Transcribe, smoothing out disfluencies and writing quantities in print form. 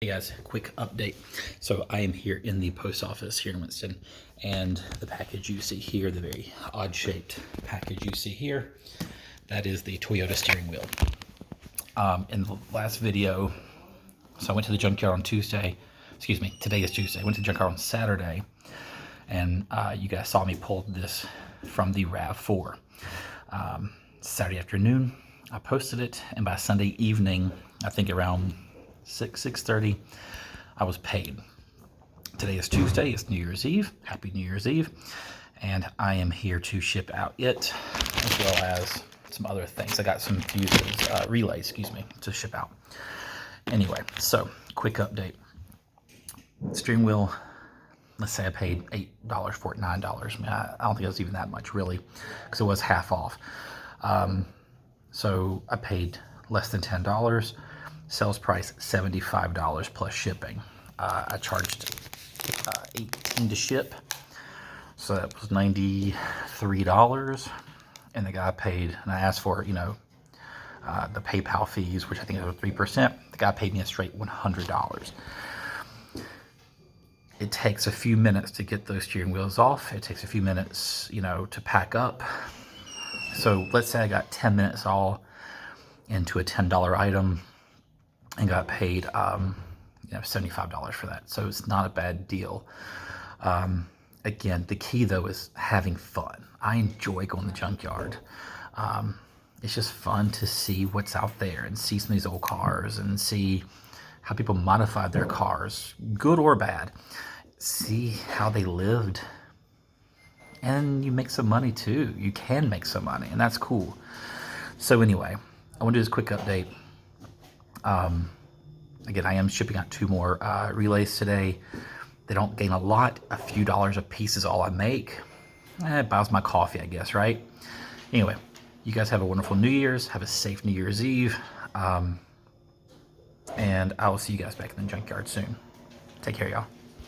Hey guys, quick update. So I am here in the post office here in Winston, and the package you see here, the very odd shaped package you see here, that is the Toyota steering wheel. In the last video, so I went to the junkyard on Tuesday, excuse me, today is Tuesday, I went to the junkyard on Saturday, and you guys saw me pull this from the RAV4. Saturday afternoon, I posted it, and by Sunday evening, I think around 6:30, I was paid. Today is Tuesday, it's New Year's Eve. Happy New Year's Eve. And I am here to ship out it, as well as some other things. I got some fuses, relays, to ship out. Anyway, so quick update. Steering wheel, let's say I paid $8 for it, $9. I mean, I don't think it was even that much really, because it was half off. So I paid less than $10. Sales price $75 plus shipping. I charged $18 to ship, so that was $93. And the guy paid, and I asked for the PayPal fees, which I think was 3%. The guy paid me a straight $100. It takes a few minutes to get those steering wheels off. It takes a few minutes, to pack up. So let's say I got 10 minutes all into a $10 item and got paid $75 for that. So it's not a bad deal. Again, the key though is having fun. I enjoy going to the junkyard. It's just fun to see what's out there and see some of these old cars and see how people modified their cars, good or bad. See how they lived. And you make some money too. You can make some money, and that's cool. So anyway, I want to do this quick update. Again, I am shipping out 2 more relays today. They don't gain a lot. A few dollars a piece is all I make. It buys my coffee, I guess, right? Anyway, you guys have a wonderful New Year's. Have a safe New Year's Eve. And I will see you guys back in the junkyard soon. Take care, y'all.